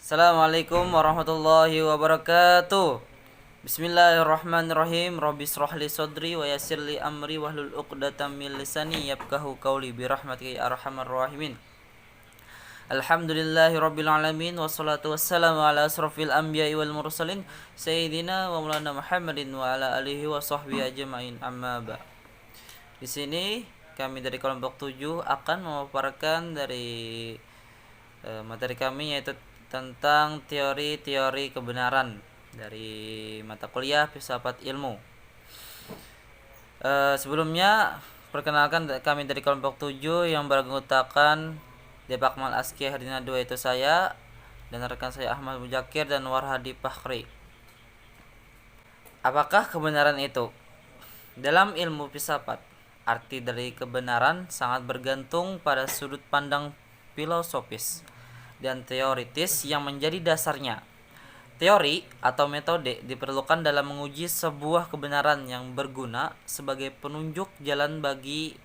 Assalamualaikum warahmatullahi wabarakatuh. Bismillahirrahmanirrahim. Rabbi shrah li sadri wa yassir li amri wahlul 'uqdatam min lisani yafqahu qawli bi rahmatika ya arhamar rahimin. Alhamdulillahi rabbil alamin wassalatu wassalamu ala asrofil anbiya'i wal mursalin sayyidina wa maulana Muhammadin wa ala alihi wa sahbihi ajma'in, amma ba'. Di sini kami dari kelompok 7 akan memaparkan dari materi kami, yaitu tentang teori-teori kebenaran dari mata kuliah filsafat ilmu. Sebelumnya perkenalkan kami dari kelompok 7 yang beranggotakan Dep Akmal Aski Hardina 2, itu saya dan rekan saya Ahmad Muzakir dan Warhadi Fakhri. Apakah kebenaran itu? Dalam ilmu filsafat, arti dari kebenaran sangat bergantung pada sudut pandang filosofis dan teoritis yang menjadi dasarnya. Teori atau metode diperlukan dalam menguji sebuah kebenaran yang berguna sebagai penunjuk jalan bagi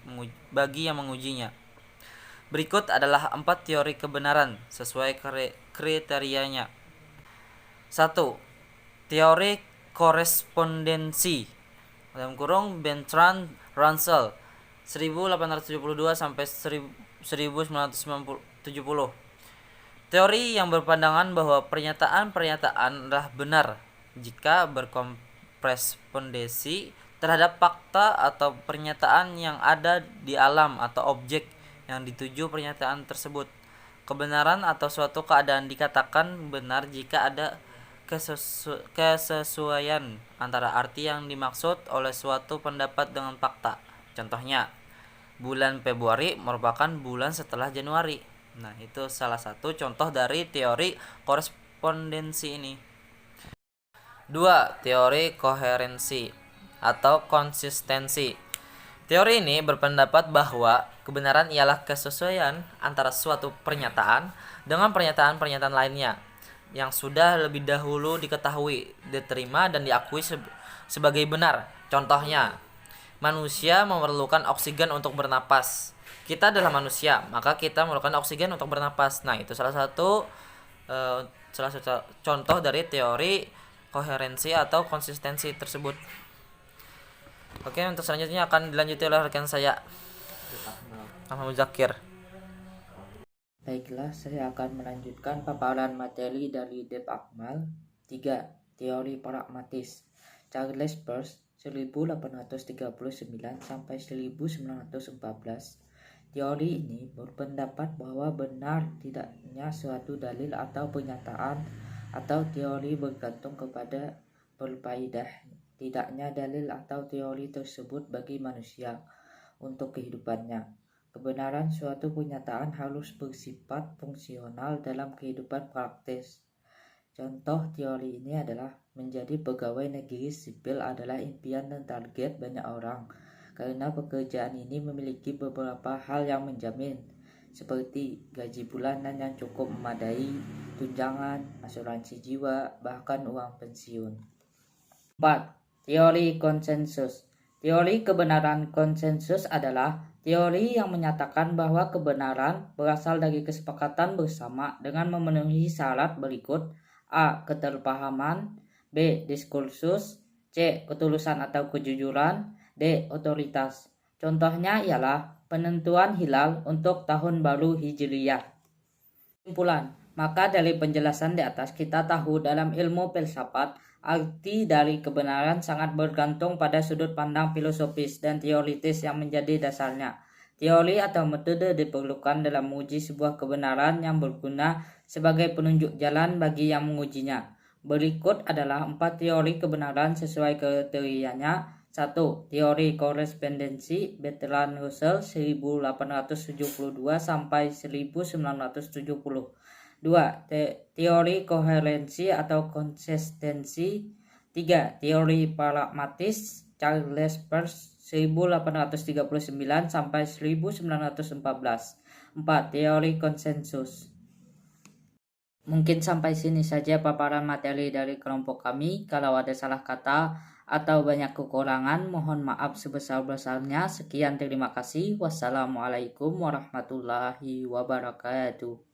yang mengujinya. Berikut adalah 4 teori kebenaran sesuai kriterianya. 1. Teori korespondensi (Bertrand Russell 1872 sampai 1970). Teori yang berpandangan bahwa pernyataan-pernyataan adalah benar jika berkorespondensi terhadap fakta atau pernyataan yang ada di alam atau objek yang dituju pernyataan tersebut. Kebenaran atau suatu keadaan dikatakan benar jika ada kesesuaian antara arti yang dimaksud oleh suatu pendapat dengan fakta. Contohnya, bulan Februari merupakan bulan setelah Januari. Nah, itu salah satu contoh dari teori korespondensi ini. 2. Teori koherensi atau konsistensi. Teori ini berpendapat bahwa kebenaran ialah kesesuaian antara suatu pernyataan dengan pernyataan-pernyataan lainnya yang sudah lebih dahulu diketahui, diterima, dan diakui sebagai benar. Contohnya, manusia memerlukan oksigen untuk bernapas. Kita adalah manusia, maka kita memerlukan oksigen untuk bernapas. Nah, itu salah satu contoh dari teori koherensi atau konsistensi tersebut. Oke, untuk selanjutnya akan dilanjuti oleh rekan saya Ahmad Muzakir. Baiklah, saya akan melanjutkan paparan materi dari Dep Akmal. 3. Teori pragmatis. Charles Peirce 1839 sampai 1914. Teori ini berpendapat bahwa benar tidaknya suatu dalil atau pernyataan atau teori bergantung kepada berfaedah tidaknya dalil atau teori tersebut bagi manusia untuk kehidupannya. Kebenaran suatu pernyataan harus bersifat fungsional dalam kehidupan praktis. Contoh teori ini adalah menjadi pegawai negeri sipil adalah impian dan target banyak orang, karena pekerjaan ini memiliki beberapa hal yang menjamin, seperti gaji bulanan yang cukup memadai, tunjangan, asuransi jiwa, bahkan uang pensiun. 4. Teori konsensus. Teori kebenaran konsensus adalah teori yang menyatakan bahwa kebenaran berasal dari kesepakatan bersama dengan memenuhi syarat berikut: A. Keterpahaman, B. Diskursus, C. Ketulusan atau kejujuran, D. Otoritas. Contohnya ialah penentuan hilal untuk tahun baru Hijriyah. Kesimpulan, maka dari penjelasan di atas kita tahu dalam ilmu filsafat arti dari kebenaran sangat bergantung pada sudut pandang filosofis dan teoritis yang menjadi dasarnya. Teori atau metode diperlukan dalam menguji sebuah kebenaran yang berguna sebagai penunjuk jalan bagi yang mengujinya. Berikut adalah 4 teori kebenaran sesuai kriterianya. 1. Teori korespondensi Bertrand Russell 1872 sampai 1970. 2. Teori koherensi atau konsistensi. 3. Teori pragmatis Charles Peirce 1839 sampai 1914. 4. Teori konsensus. Mungkin sampai sini saja paparan materi dari kelompok kami. Kalau ada salah kata atau banyak kekurangan, mohon maaf sebesar-besarnya. Sekian, terima kasih. Wassalamualaikum warahmatullahi wabarakatuh.